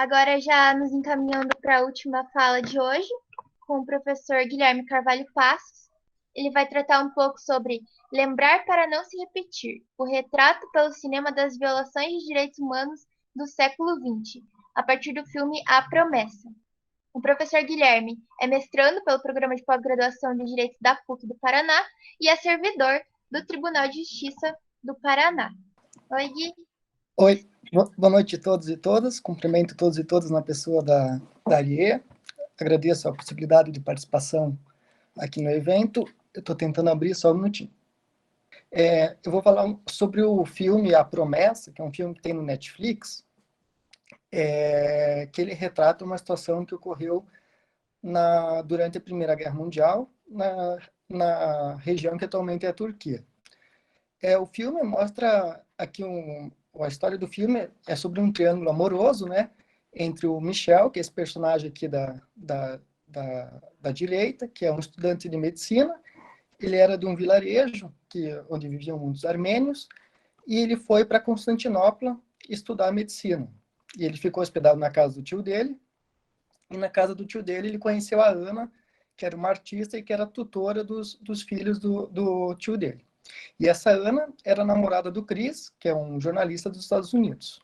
Agora já nos encaminhando para a última fala de hoje, com o professor Guilherme Carvalho Passos. Ele vai tratar um pouco sobre Lembrar para não se repetir, o retrato pelo cinema das violações de direitos humanos do século XX, a partir do filme A Promessa. O professor Guilherme é mestrando pelo Programa de Pós-Graduação de Direito da PUC do Paraná e é servidor do Tribunal de Justiça do Paraná. Oi, Gui. Oi, boa noite a todos e todas. Cumprimento todos e todas na pessoa da Arie. Agradeço a possibilidade de participação aqui no evento. Eu estou tentando abrir só um minutinho. Eu vou falar sobre o filme A Promessa, que é um filme que tem no Netflix, que ele retrata uma situação que ocorreu durante a Primeira Guerra Mundial, na região que atualmente é a Turquia. O filme mostra aqui a história do filme é sobre um triângulo amoroso, né, entre o Michel, que é esse personagem aqui da direita, que é um estudante de medicina. Ele era de um vilarejo onde viviam muitos armênios, e ele foi para Constantinopla estudar medicina. E ele ficou hospedado na casa do tio dele, e na casa do tio dele ele conheceu a Ana, que era uma artista e que era tutora dos filhos do tio dele. E essa Ana era namorada do Chris, que é um jornalista dos Estados Unidos.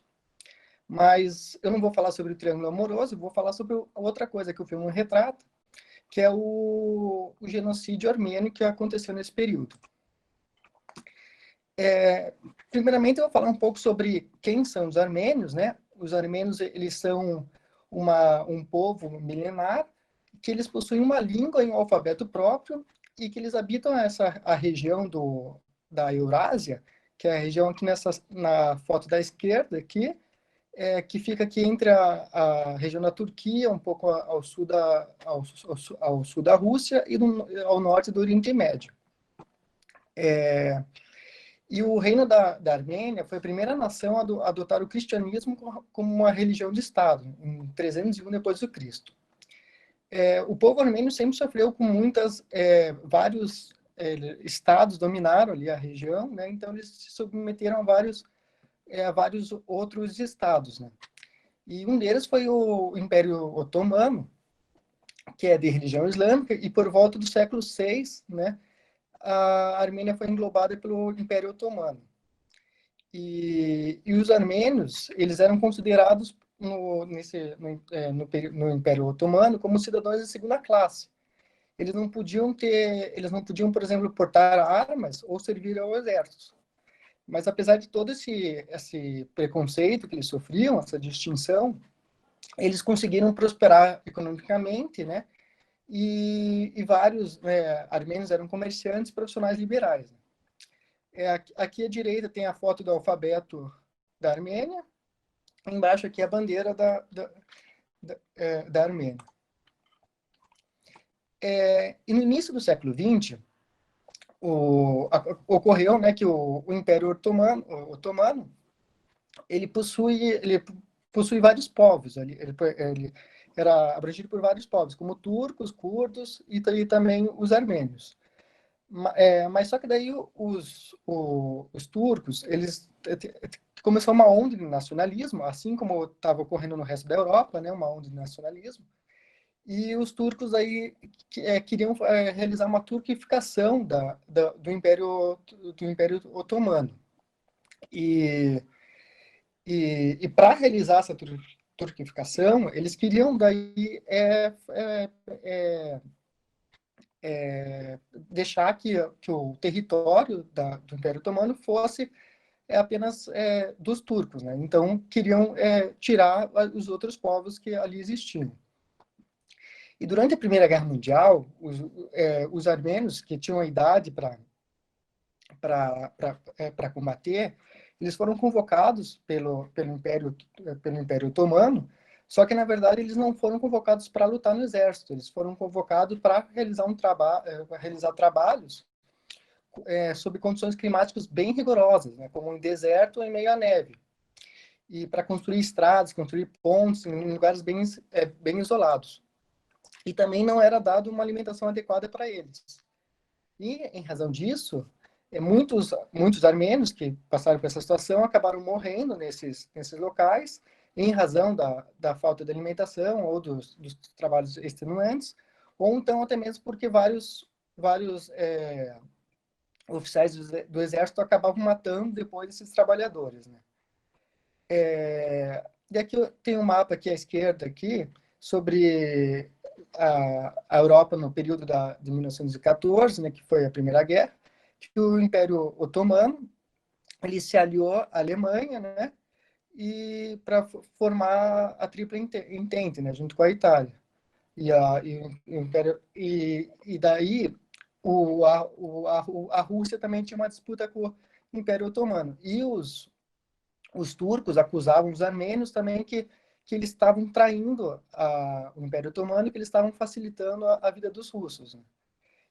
Mas eu não vou falar sobre o triângulo amoroso, eu vou falar sobre outra coisa que o filme retrata, que é o genocídio armênio que aconteceu nesse período. Primeiramente, eu vou falar um pouco sobre quem são os armênios, né? Os armênios, eles são um povo milenar, que eles possuem uma língua e um alfabeto próprio, e que eles habitam a região da Eurásia, que é a região aqui na foto da esquerda, aqui, que fica aqui entre a região da Turquia, um pouco ao sul da Rússia e ao norte do Oriente Médio. E o reino da Armênia foi a primeira nação a adotar o cristianismo como uma religião de Estado, em 301 depois do Cristo. O povo armênio sempre sofreu com vários estados dominaram ali a região, né? Então eles se submeteram a vários outros estados, né? E um deles foi o Império Otomano, que é de religião islâmica, e por volta do século VI, né, a Armênia foi englobada pelo Império Otomano. E os armênios, eles eram considerados no Império Otomano como cidadãos de segunda classe. Eles não podiam, por exemplo, portar armas ou servir ao exército. Mas apesar de todo esse preconceito que eles sofriam, essa distinção, eles conseguiram prosperar economicamente, né? E vários armênios eram comerciantes profissionais liberais. Aqui à direita tem a foto do alfabeto da Armênia, embaixo aqui a bandeira da Armênia. E no início do século XX, ocorreu, né, que o Império Otomano ele possui vários povos. Ele era abrangido por vários povos, como turcos, curdos e também os armênios. Mas só que daí os turcos, eles começou uma onda de nacionalismo, assim como estava ocorrendo no resto da Europa, né, uma onda de nacionalismo. E os turcos aí queriam realizar uma turquificação do Império Otomano. E para realizar essa turquificação, eles queriam daí deixar que o território do Império Otomano fosse apenas dos turcos, né? Então queriam tirar os outros povos que ali existiam. E durante a Primeira Guerra Mundial, os armênios que tinham a idade para combater, eles foram convocados pelo Império Otomano, só que, na verdade, eles não foram convocados para lutar no exército, eles foram convocados para realizar trabalhos sob condições climáticas bem rigorosas, né, como em deserto ou em meio à neve, e para construir estradas, construir pontes em lugares bem isolados. E também não era dado uma alimentação adequada para eles. E, em razão disso, muitos armênios que passaram por essa situação acabaram morrendo nesses locais, em razão da falta de alimentação ou dos trabalhos extenuantes, ou então até mesmo porque vários oficiais do Exército acabavam matando depois esses trabalhadores, né? E aqui tem um mapa aqui à esquerda aqui sobre a Europa no período de 1914, né, que foi a Primeira Guerra, que o Império Otomano ele se aliou à Alemanha, né, e para formar a Tripla Entente, né, junto com a Itália. E daí a Rússia também tinha uma disputa com o Império Otomano. E os turcos acusavam os armênios também que eles estavam traindo o Império Otomano e que eles estavam facilitando a vida dos russos, né?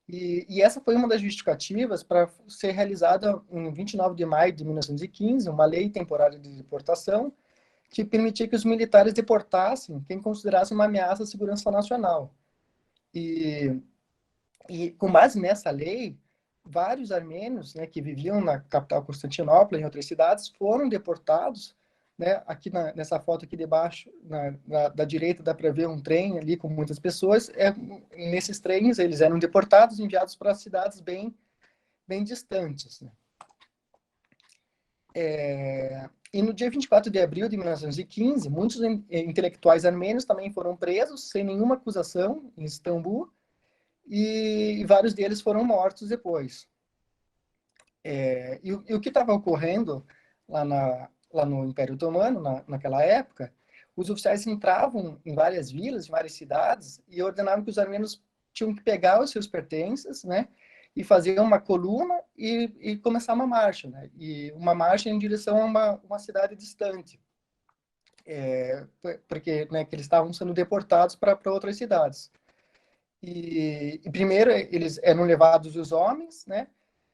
E essa foi uma das justificativas para ser realizada em 29 de maio de 1915, uma lei temporária de deportação que permitia que os militares deportassem quem considerasse uma ameaça à segurança nacional. E, e com base nessa lei, vários armênios, né, que viviam na capital Constantinopla e em outras cidades foram deportados, né? Aqui nessa foto aqui debaixo, da direita, dá para ver um trem ali com muitas pessoas. Nesses trens, eles eram deportados, enviados para cidades bem distantes, né? E no dia 24 de abril de 1915, muitos intelectuais armênios também foram presos, sem nenhuma acusação, em Istambul, e vários deles foram mortos depois. E o que estava ocorrendo lá no Império Otomano, naquela época, os oficiais entravam em várias vilas, em várias cidades, e ordenavam que os armênios tinham que pegar os seus pertences, né, e fazer uma coluna e começar uma marcha, né, e uma marcha em direção a uma cidade distante, porque, né, que eles estavam sendo deportados para outras cidades. E primeiro eles eram levados os homens, né,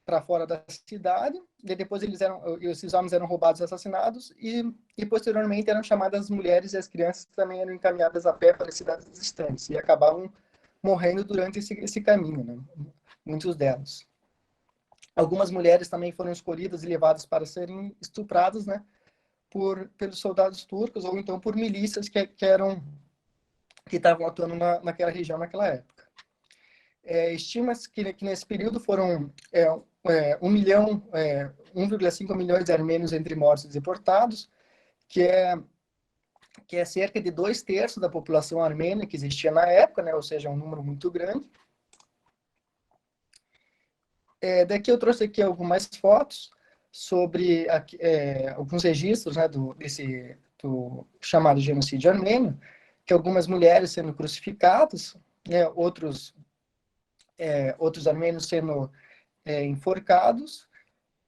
para fora da cidade, e depois esses homens eram roubados e assassinados, e posteriormente eram chamadas as mulheres e as crianças que também eram encaminhadas a pé para as cidades distantes, e acabavam morrendo durante esse caminho, né? Muitos delas. Algumas mulheres também foram escolhidas e levadas para serem estupradas, né, pelos soldados turcos, ou então por milícias que estavam atuando naquela região naquela época. Estima-se que nesse período foram 1,5 milhões de armênios entre mortos e deportados, que é cerca de 2/3 da população armênia que existia na época, né? Ou seja, um número muito grande. Daqui eu trouxe aqui algumas fotos sobre alguns registros, né, do chamado genocídio armênio, que algumas mulheres sendo crucificadas, né, outros armênios sendo enforcados,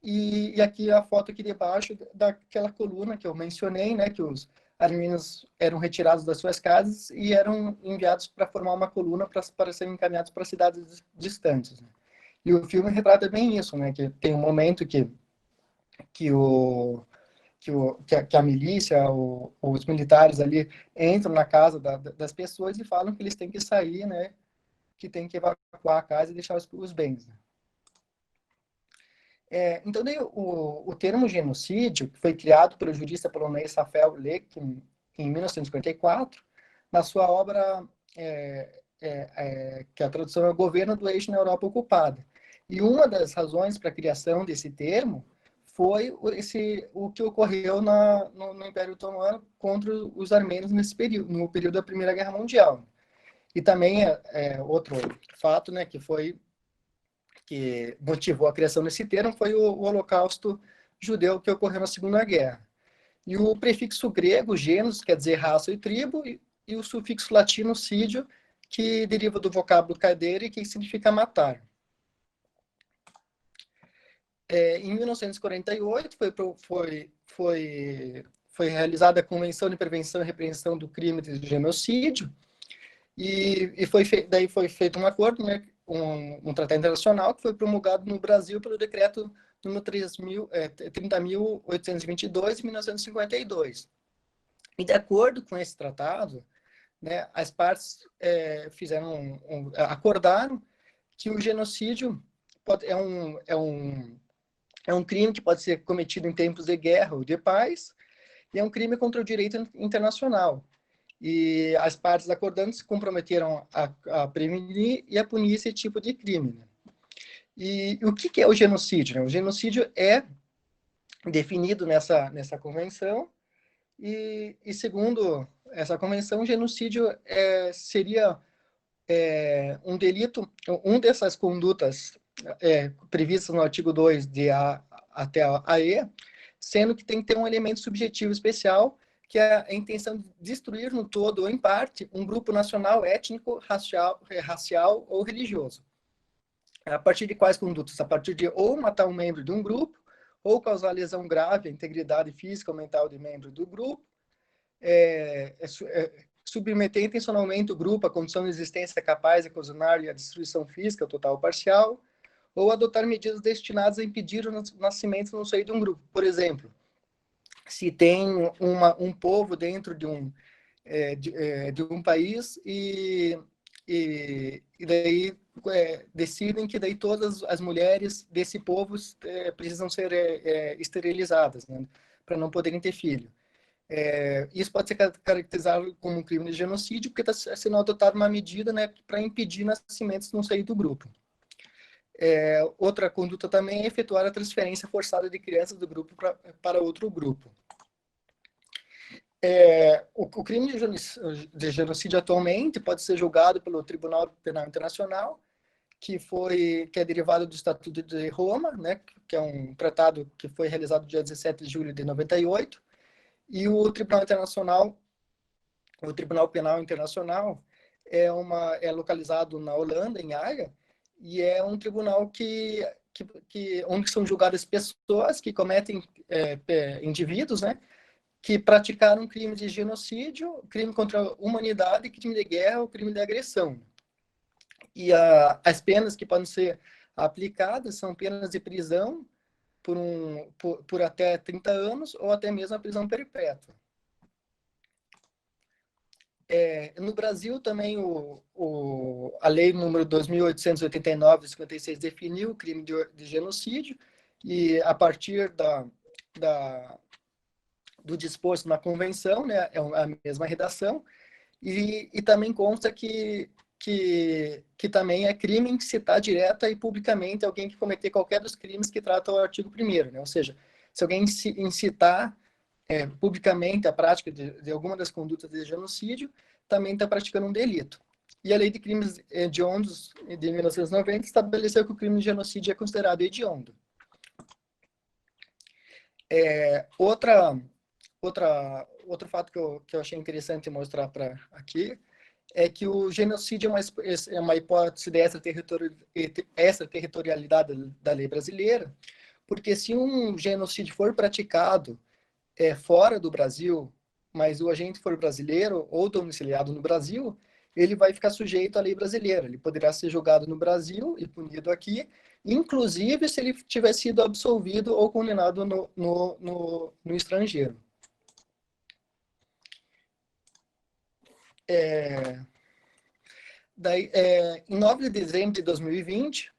e aqui a foto aqui debaixo daquela coluna que eu mencionei, né, que os armênios eram retirados das suas casas e eram enviados para formar uma coluna para serem encaminhados para cidades distantes, né? E o filme retrata bem isso, né, que tem um momento que a milícia, os militares ali entram na casa das pessoas e falam que eles têm que sair, né, que tem que evacuar a casa e deixar os bens, né? Então, daí, o termo genocídio, que foi criado pelo jurista polonês Rafael Leckin em 1954, na sua obra, que a tradução é o Governo do Eixo na Europa Ocupada. E uma das razões para a criação desse termo foi o que ocorreu no Império Otomano contra os armênios nesse período, no período da Primeira Guerra Mundial. E também outro fato, né, que motivou a criação desse termo foi o Holocausto judeu que ocorreu na Segunda Guerra. E o prefixo grego, genus, quer dizer raça e tribo, e o sufixo latino, sídio, que deriva do vocábulo cadere, que significa matar. Em 1948, foi realizada a Convenção de Prevenção e Repreensão do Crime de Genocídio, e daí foi feito um acordo, né, um tratado internacional que foi promulgado no Brasil pelo decreto número 30.822 de 1952. E de acordo com esse tratado, né, as partes acordaram que o genocídio é um crime que pode ser cometido em tempos de guerra ou de paz, e é um crime contra o direito internacional. E as partes acordantes se comprometeram a prevenir e a punir esse tipo de crime. Né? E o que é o genocídio? Né? O genocídio é definido nessa convenção, e segundo essa convenção, o genocídio seria um delito, um dessas condutas previstas no artigo 2 de A até a E, sendo que tem que ter um elemento subjetivo especial, que é a intenção de destruir no todo ou em parte um grupo nacional, étnico, racial ou religioso. A partir de quais condutas? A partir de ou matar um membro de um grupo, ou causar lesão grave à integridade física ou mental de membro do grupo, submeter intencionalmente o grupo à condição de existência capaz de ocasionar-lhe a destruição física, total ou parcial, ou adotar medidas destinadas a impedir o nascimento no seio de um grupo. Por exemplo, se tem um povo dentro de um país e daí decidem que daí todas as mulheres desse povo precisam ser esterilizadas, né, para não poderem ter filho. Isso pode ser caracterizado como um crime de genocídio, porque está sendo adotada uma medida, né, para impedir nascimentos no seio do grupo. Outra conduta também é efetuar a transferência forçada de crianças do grupo para outro grupo. O crime de genocídio atualmente pode ser julgado pelo Tribunal Penal Internacional, que é derivado do Estatuto de Roma, né, que é um tratado que foi realizado no dia 17 de julho de 98, e o Tribunal Penal Internacional é localizado na Holanda, em Haia, e é um tribunal onde são julgadas pessoas que cometem indivíduos, né, que praticaram crime de genocídio, crime contra a humanidade, crime de guerra ou crime de agressão. E as penas que podem ser aplicadas são penas de prisão por até 30 anos ou até mesmo a prisão perpétua. No Brasil, também, a lei número 2.889, de 56, definiu o crime de genocídio, e a partir do disposto na convenção, né, é a mesma redação, e também consta que também é crime incitar direta e publicamente alguém que cometer qualquer dos crimes que trata o artigo 1º, né? Ou seja, se alguém incitar publicamente a prática de alguma das condutas de genocídio, também está praticando um delito. E a Lei de Crimes Hediondos de 1990 estabeleceu que o crime de genocídio é considerado hediondo. Outro fato que eu achei interessante mostrar aqui é que o genocídio é uma hipótese de extraterritorialidade da lei brasileira, porque se um genocídio for praticado fora do Brasil, mas o agente for brasileiro ou domiciliado no Brasil, ele vai ficar sujeito à lei brasileira. Ele poderá ser julgado no Brasil e punido aqui, inclusive se ele tiver sido absolvido ou condenado no estrangeiro. Em 9 de dezembro de 2020,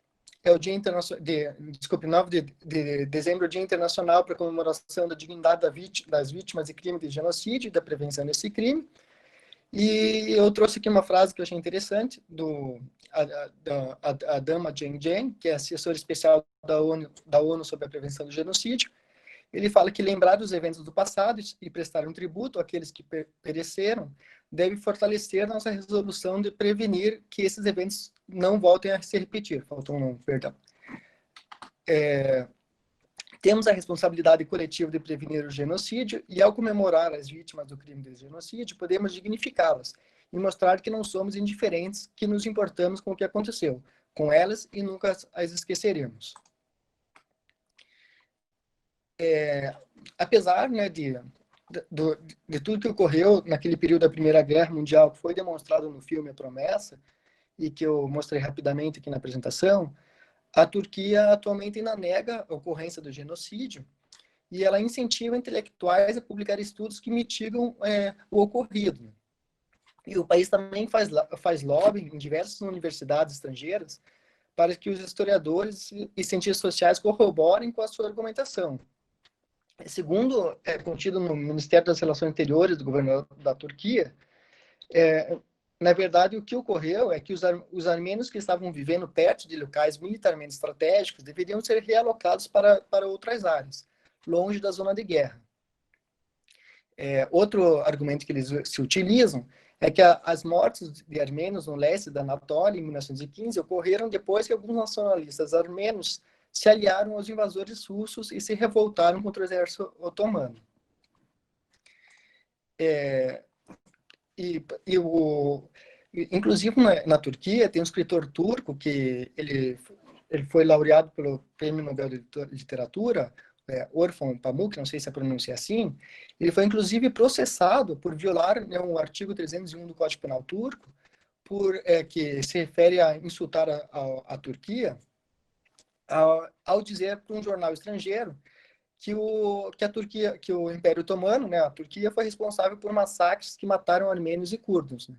é o Dia Internacional, 9 de dezembro, é o Dia Internacional para a comemoração da dignidade das vítimas de crime de genocídio e da prevenção desse crime. E eu trouxe aqui uma frase que eu achei interessante, da dama Jane Jane, que é assessora especial da ONU sobre a prevenção do genocídio. Ele fala que lembrar dos eventos do passado e prestar um tributo àqueles que pereceram deve fortalecer nossa resolução de prevenir que esses eventos não voltem a se repetir. Faltou um, perdão. Temos a responsabilidade coletiva de prevenir o genocídio e, ao comemorar as vítimas do crime de genocídio, podemos dignificá-las e mostrar que não somos indiferentes, que nos importamos com o que aconteceu com elas e nunca as esqueceremos. Apesar, né, de tudo que ocorreu naquele período da Primeira Guerra Mundial, que foi demonstrado no filme A Promessa, e que eu mostrei rapidamente aqui na apresentação, a Turquia atualmente ainda nega a ocorrência do genocídio e ela incentiva intelectuais a publicar estudos que mitigam o ocorrido. E o país também faz lobbying em diversas universidades estrangeiras para que os historiadores e cientistas sociais corroborem com a sua argumentação. Segundo é contido no Ministério das Relações Exteriores do governo da Turquia, na verdade, o que ocorreu é que os armênios que estavam vivendo perto de locais militarmente estratégicos deveriam ser realocados para outras áreas, longe da zona de guerra. Outro argumento que eles se utilizam é que as mortes de armênios no leste da Anatólia, em 1915, ocorreram depois que alguns nacionalistas armênios se aliaram aos invasores russos e se revoltaram contra o exército otomano. Inclusive, na Turquia, tem um escritor turco que ele foi laureado pelo Prêmio Nobel de Literatura, Orhan Pamuk, não sei se a pronúncia é assim. Ele foi, inclusive, processado por violar, né, o artigo 301 do Código Penal turco, que se refere a insultar a Turquia, ao dizer para um jornal estrangeiro que o Império Otomano, né, a Turquia, foi responsável por massacres que mataram armênios e curdos, né?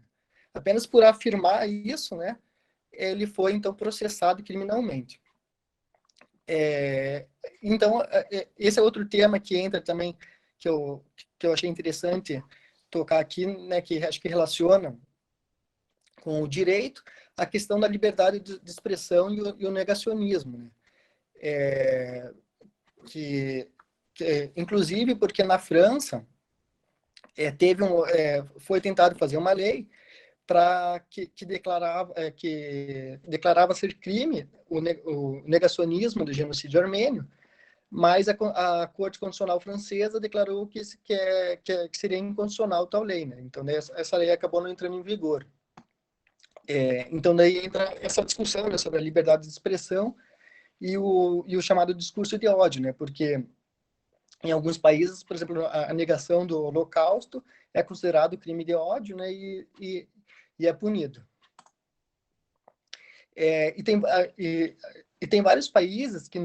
Apenas por afirmar isso, né, ele foi então processado criminalmente. Então, esse é outro tema que entra também, que eu achei interessante tocar aqui, né, que acho que relaciona com o direito, a questão da liberdade de expressão e o negacionismo, né? Inclusive porque na França foi tentado fazer uma lei para que declarava ser crime o negacionismo do genocídio armênio, mas a Corte Constitucional Francesa declarou que seria inconstitucional tal lei, né? Então essa lei acabou não entrando em vigor. Então daí entra essa discussão, né, sobre a liberdade de expressão e o chamado discurso de ódio, né? Porque em alguns países, por exemplo, a negação do Holocausto é considerado crime de ódio, né? E é punido. E tem vários países que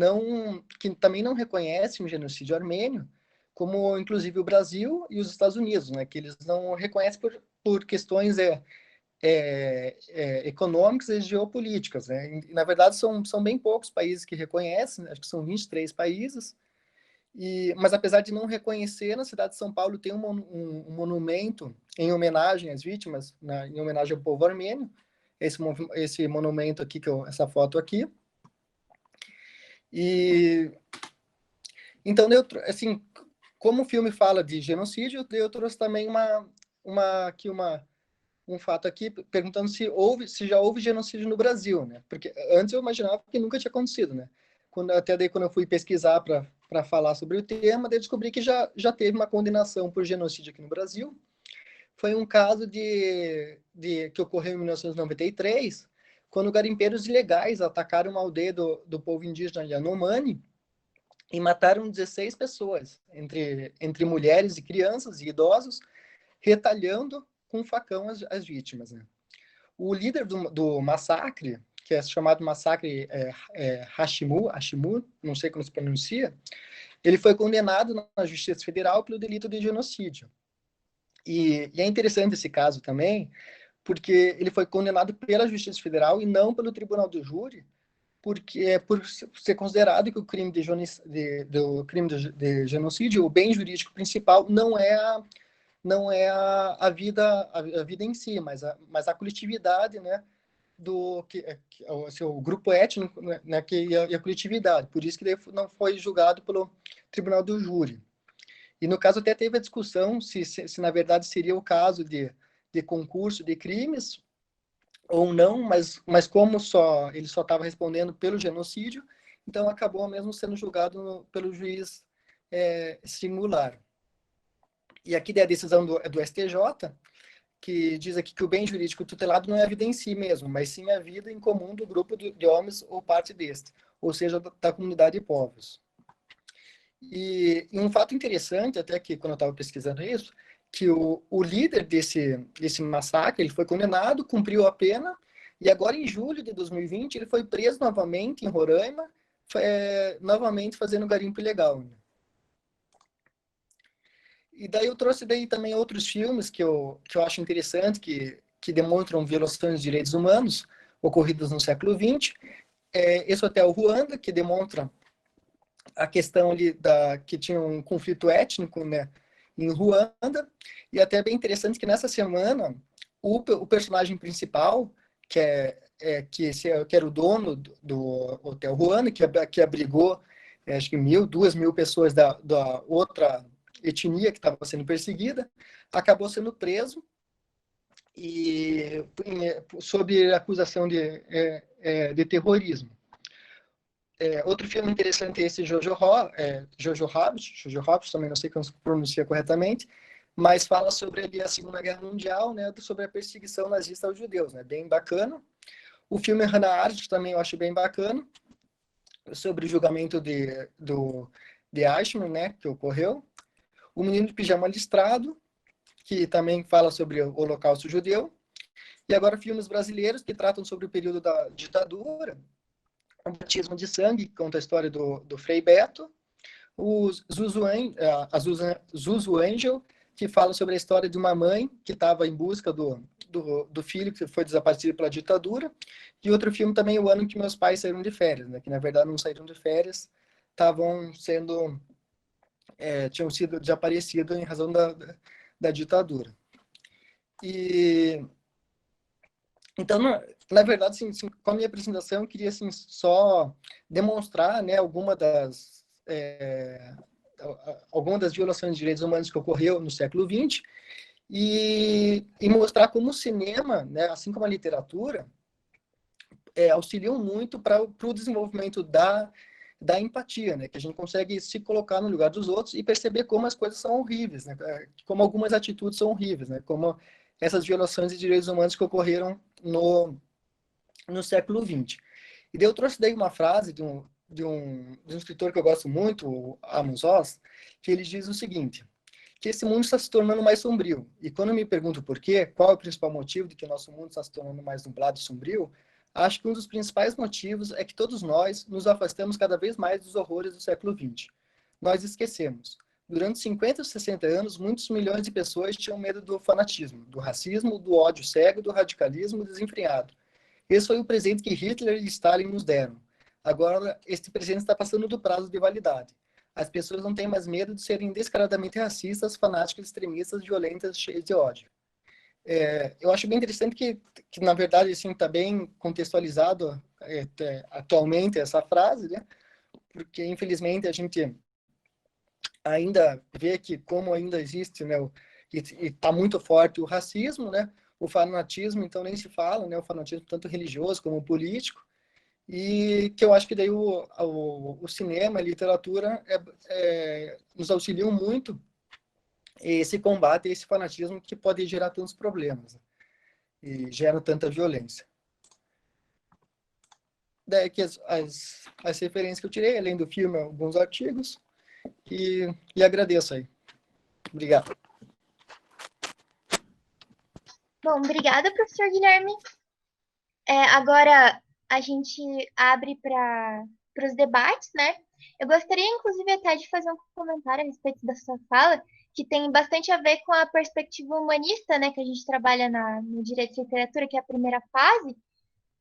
também não reconhecem o genocídio armênio, como inclusive o Brasil e os Estados Unidos, né? Que eles não reconhecem por questões econômicas e geopolíticas, né? E, na verdade, são bem poucos países que reconhecem, acho que são 23 países, mas apesar de não reconhecer, na cidade de São Paulo tem um monumento em homenagem às vítimas, em homenagem ao povo armênio, esse monumento aqui, essa foto aqui. E então, assim, como o filme fala de genocídio, eu trouxe também um fato aqui perguntando se já houve genocídio no Brasil, né? Porque antes eu imaginava que nunca tinha acontecido, né? Quando eu fui pesquisar para falar sobre o tema, daí descobri que já teve uma condenação por genocídio aqui no Brasil. Foi um caso que ocorreu em 1993, quando garimpeiros ilegais atacaram uma aldeia do povo indígena Yanomami e mataram 16 pessoas, entre mulheres e crianças e idosos, retalhando com facão as vítimas, né? O líder do massacre, que é chamado massacre Hashimu, não sei como se pronuncia, ele foi condenado na Justiça Federal pelo delito de genocídio. E é interessante esse caso também, porque ele foi condenado pela Justiça Federal e não pelo Tribunal do Júri, porque por ser considerado que o crime de genocídio, o bem jurídico principal não é a vida em si, mas a coletividade, né, o grupo étnico, né, e a coletividade. Por isso que ele não foi julgado pelo Tribunal do Júri. E no caso até teve a discussão se na verdade seria o caso de concurso de crimes ou não, mas como ele só estava respondendo pelo genocídio, então acabou mesmo sendo julgado pelo juiz singular. E aqui tem a decisão do STJ, que diz aqui que o bem jurídico tutelado não é a vida em si mesmo, mas sim a vida em comum do grupo de homens ou parte deste, ou seja, da comunidade de povos. E um fato interessante, até que quando eu estava pesquisando isso, que o líder desse massacre, ele foi condenado, cumpriu a pena, e agora em julho de 2020 ele foi preso novamente em Roraima, novamente fazendo garimpo ilegal, né? E daí eu trouxe também outros filmes que eu acho interessante, que demonstram violações de direitos humanos ocorridas no século XX. Esse Hotel Ruanda, que demonstra a questão ali que tinha um conflito étnico, né, em Ruanda, e até é bem interessante que nessa semana o personagem principal, que era o dono do Hotel Ruanda, que abrigou, acho que 2.000 pessoas da outra etnia que estava sendo perseguida, acabou sendo preso e sob acusação de terrorismo. Outro filme interessante é esse Jojo Rabbit, também não sei como se pronuncia corretamente, mas fala sobre ali, a Segunda Guerra Mundial, né, sobre a perseguição nazista aos judeus, né, bem bacana. O filme Hannah Arendt também eu acho bem bacana, sobre o julgamento de Eichmann, né, que ocorreu. O Menino de Pijama Listrado, que também fala sobre o Holocausto Judeu. E agora filmes brasileiros que tratam sobre o período da ditadura. O Batismo de Sangue, que conta a história do Frei Beto. A Zuzu Angel, que fala sobre a história de uma mãe que estava em busca do filho que foi desaparecido pela ditadura. E outro filme também, O Ano que Meus Pais Saíram de Férias, né, que na verdade não saíram de férias, tinham sido desaparecidos em razão da ditadura. E então, na verdade, assim, com a minha apresentação, eu queria assim, só demonstrar, né, algumas das violações de direitos humanos que ocorreu no século XX e mostrar como o cinema, né, assim como a literatura, auxiliam muito para o desenvolvimento da empatia, né, que a gente consegue se colocar no lugar dos outros e perceber como as coisas são horríveis, né, como algumas atitudes são horríveis, né, como essas violações de direitos humanos que ocorreram no século XX. E daí eu trouxe daí uma frase de um escritor que eu gosto muito, o Amos Oz, que ele diz o seguinte, que esse mundo está se tornando mais sombrio. E quando eu me pergunto por quê, qual é o principal motivo de que o nosso mundo está se tornando mais nublado e sombrio, acho que um dos principais motivos é que todos nós nos afastamos cada vez mais dos horrores do século XX. Nós esquecemos. Durante 50 ou 60 anos, muitos milhões de pessoas tinham medo do fanatismo, do racismo, do ódio cego, do radicalismo desenfreado. Esse foi o presente que Hitler e Stalin nos deram. Agora, este presente está passando do prazo de validade. As pessoas não têm mais medo de serem descaradamente racistas, fanáticas, extremistas, violentas, cheias de ódio. Eu acho bem interessante que na verdade, assim, está bem contextualizado atualmente essa frase, né? Porque, infelizmente, a gente ainda vê que como ainda existe, né, e está muito forte o racismo, né? O fanatismo, então, nem se fala, né? O fanatismo tanto religioso como político, e que eu acho que daí o cinema, a literatura nos auxiliam muito esse combate, esse fanatismo que pode gerar tantos problemas, né? E gera tanta violência. Daí que as referências que eu tirei, além do filme, alguns artigos, e agradeço aí. Obrigado. Bom, obrigada, professor Guilherme. Agora a gente abre para os debates, né? Eu gostaria, inclusive, até de fazer um comentário a respeito da sua fala, que tem bastante a ver com a perspectiva humanista, né? Que a gente trabalha no Direito e Literatura, que é a primeira fase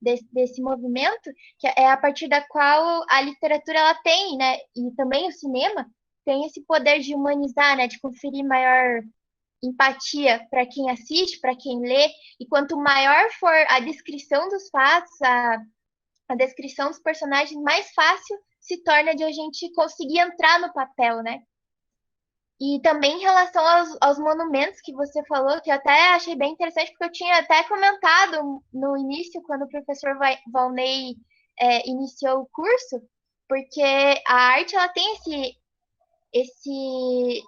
desse movimento, que é a partir da qual a literatura ela tem, né? E também o cinema tem esse poder de humanizar, né? De conferir maior empatia para quem assiste, para quem lê, e quanto maior for a descrição dos fatos, a descrição dos personagens, mais fácil se torna de a gente conseguir entrar no papel, né? E também em relação aos monumentos que você falou, que eu até achei bem interessante, porque eu tinha até comentado no início, quando o professor Valnei iniciou o curso, porque a arte ela tem esse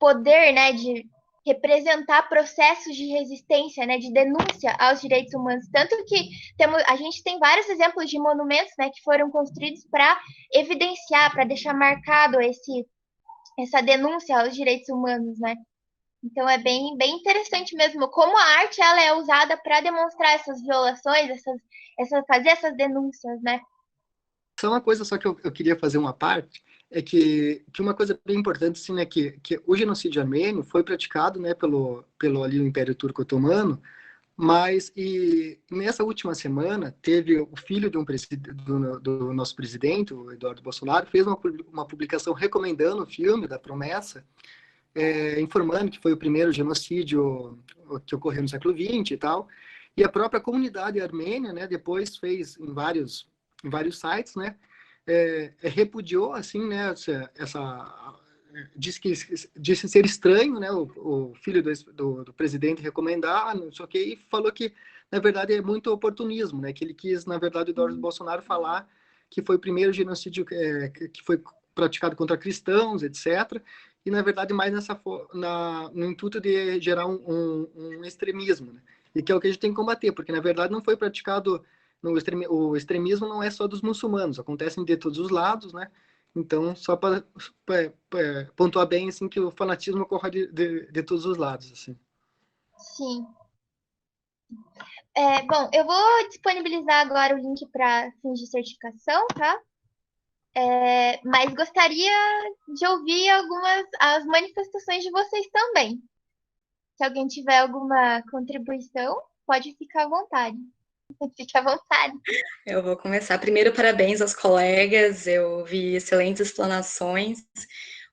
poder, né, de representar processos de resistência, né, de denúncia aos direitos humanos. Tanto que a gente tem vários exemplos de monumentos, né, que foram construídos para evidenciar, para deixar marcado essa denúncia aos direitos humanos, né? Então é bem interessante mesmo como a arte ela é usada para demonstrar essas violações, fazer essas denúncias, né? Só uma coisa só que eu queria fazer uma parte, é que uma coisa bem importante, assim, né, que o genocídio armênio foi praticado, né, pelo ali o Império Turco Otomano, Mas, e nessa última semana, teve o filho de do nosso presidente, o Eduardo Bolsonaro, fez uma publicação recomendando o filme da Promessa, informando que foi o primeiro genocídio que ocorreu no século XX e tal. E a própria comunidade armênia, né, depois fez em vários sites, né, repudiou, assim, né, disse ser estranho, né, o filho do presidente recomendar, não sei o que, e falou que, na verdade, é muito oportunismo, né, que ele quis, na verdade, o Eduardo Bolsonaro falar que foi o primeiro genocídio que foi praticado contra cristãos, etc., e, na verdade, mais no intuito de gerar um extremismo, né, e que é o que a gente tem que combater, porque, na verdade, não foi praticado, o extremismo não é só dos muçulmanos, acontece de todos os lados, né, então, só para pontuar bem, assim, que o fanatismo ocorre de todos os lados, assim. Sim. Bom, eu vou disponibilizar agora o link para fins de certificação, tá? Mas gostaria de ouvir as manifestações de vocês também. Se alguém tiver alguma contribuição, pode ficar à vontade. Fique à vontade. Eu vou começar. Primeiro, parabéns aos colegas, eu vi excelentes explanações.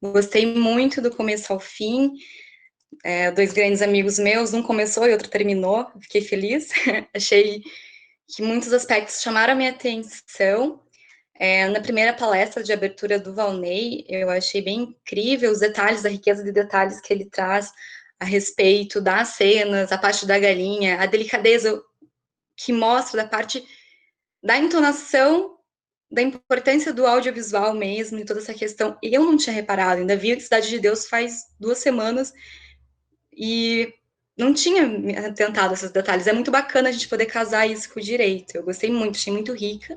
Gostei muito do começo ao fim. Dois grandes amigos meus, um começou e outro terminou, fiquei feliz. Achei que muitos aspectos chamaram a minha atenção. Na primeira palestra de abertura do Valnei, eu achei bem incrível os detalhes, a riqueza de detalhes que ele traz a respeito das cenas, a parte da galinha, a delicadeza que mostra da parte da entonação, da importância do audiovisual mesmo, e toda essa questão. Eu não tinha reparado, ainda vi Cidade de Deus faz 2 semanas, e não tinha me atentado a esses detalhes. É muito bacana a gente poder casar isso com o direito. Eu gostei muito, achei muito rica.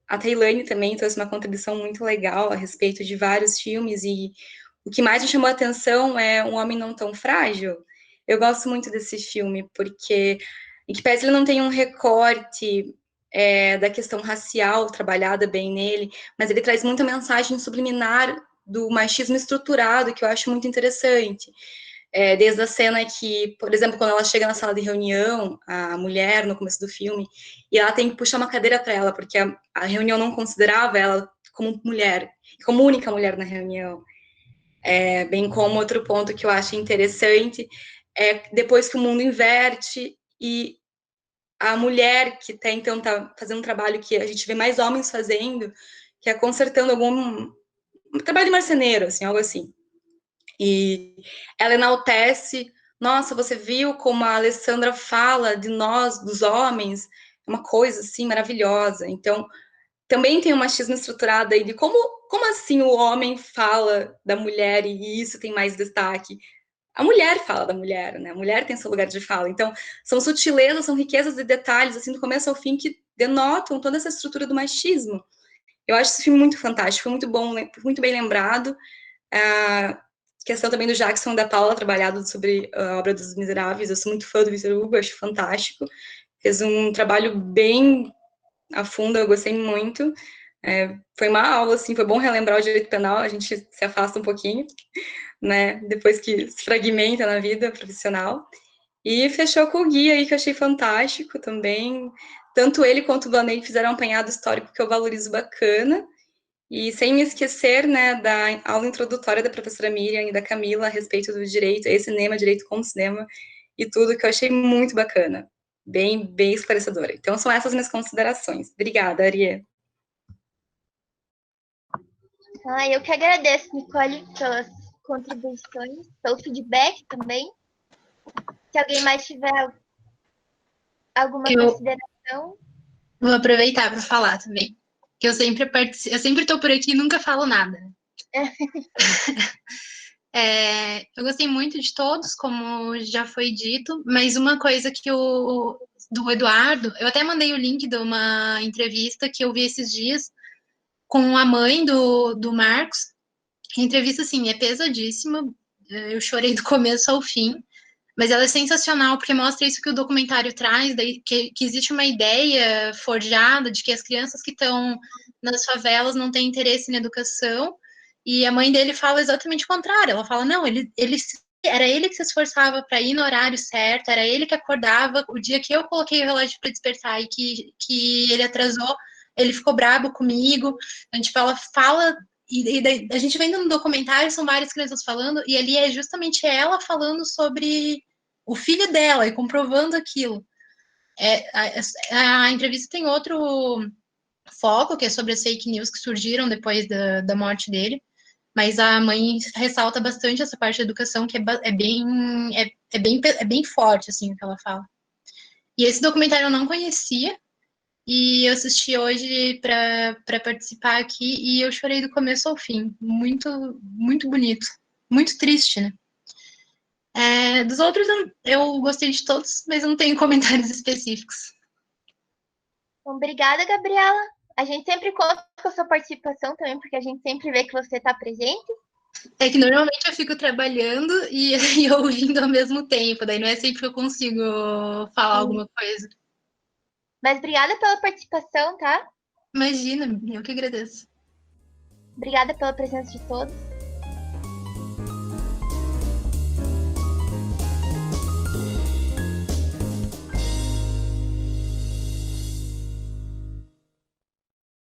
A Tailane também trouxe uma contribuição muito legal a respeito de vários filmes, e o que mais me chamou a atenção é Um Homem Não Tão Frágil. Eu gosto muito desse filme, porque, em que pese ele não tem um recorte da questão racial trabalhada bem nele, mas ele traz muita mensagem subliminar do machismo estruturado, que eu acho muito interessante. Desde a cena que, por exemplo, quando ela chega na sala de reunião, a mulher, no começo do filme, e ela tem que puxar uma cadeira para ela, porque a reunião não considerava ela como mulher, como única mulher na reunião. Bem como outro ponto que eu acho interessante depois que o mundo inverte e a mulher que até então está fazendo um trabalho que a gente vê mais homens fazendo, que é consertando um trabalho de marceneiro, assim, algo assim. E ela enaltece, nossa, você viu como a Alessandra fala de nós, dos homens, é uma coisa, assim, maravilhosa. Então, também tem um machismo estruturado aí de como assim o homem fala da mulher e isso tem mais destaque. A mulher fala da mulher, né? A mulher tem seu lugar de fala. Então, são sutilezas, são riquezas de detalhes, assim, do começo ao fim, que denotam toda essa estrutura do machismo. Eu acho esse filme muito fantástico, foi muito bom, muito bem lembrado. A questão também do Jackson e da Paula, trabalhado sobre a obra dos Miseráveis. Eu sou muito fã do Victor Hugo, acho fantástico. Fez um trabalho bem a fundo, eu gostei muito. Foi uma aula, assim, foi bom relembrar o direito penal, a gente se afasta um pouquinho, né, depois que se fragmenta na vida profissional. E fechou com o Gui aí, que eu achei fantástico também. Tanto ele quanto o Vanei fizeram um apanhado histórico que eu valorizo bacana. E sem me esquecer, né, da aula introdutória da professora Miriam e da Camila a respeito do direito, cinema, direito como cinema, e tudo que eu achei muito bacana. Bem, bem esclarecedora. Então, são essas minhas considerações. Obrigada, Ariê. Eu que agradeço, Nicole, pelas contribuições, pelo feedback também. Se alguém mais tiver alguma consideração. Vou aproveitar para falar também. Que eu sempre estou por aqui e nunca falo nada. Eu gostei muito de todos, como já foi dito, mas uma coisa que do Eduardo, eu até mandei o link de uma entrevista que eu vi esses dias com a mãe do Marcos. A entrevista, assim, é pesadíssima, eu chorei do começo ao fim, mas ela é sensacional, porque mostra isso que o documentário traz, que existe uma ideia forjada de que as crianças que estão nas favelas não têm interesse na educação, e a mãe dele fala exatamente o contrário. Ela fala, não, eles era ele que se esforçava para ir no horário certo, era ele que acordava. O dia que eu coloquei o relógio para despertar e que ele atrasou, ele ficou brabo comigo. Então, tipo, ela fala, e a gente vendo no documentário, são várias crianças falando, e ali é justamente ela falando sobre o filho dela e comprovando aquilo. A entrevista tem outro foco, que é sobre as fake news que surgiram depois da morte dele, mas a mãe ressalta bastante essa parte da educação, que é bem forte, assim, o que ela fala. E esse documentário eu não conhecia, e eu assisti hoje para participar aqui, e eu chorei do começo ao fim. Muito, muito bonito. Muito triste, né? Dos outros, eu gostei de todos, mas eu não tenho comentários específicos. Obrigada, Gabriela. A gente sempre conta com a sua participação também, porque a gente sempre vê que você está presente. É que normalmente eu fico trabalhando e ouvindo ao mesmo tempo, daí não é sempre que eu consigo falar alguma coisa. Mas obrigada pela participação, tá? Imagina, eu que agradeço. Obrigada pela presença de todos.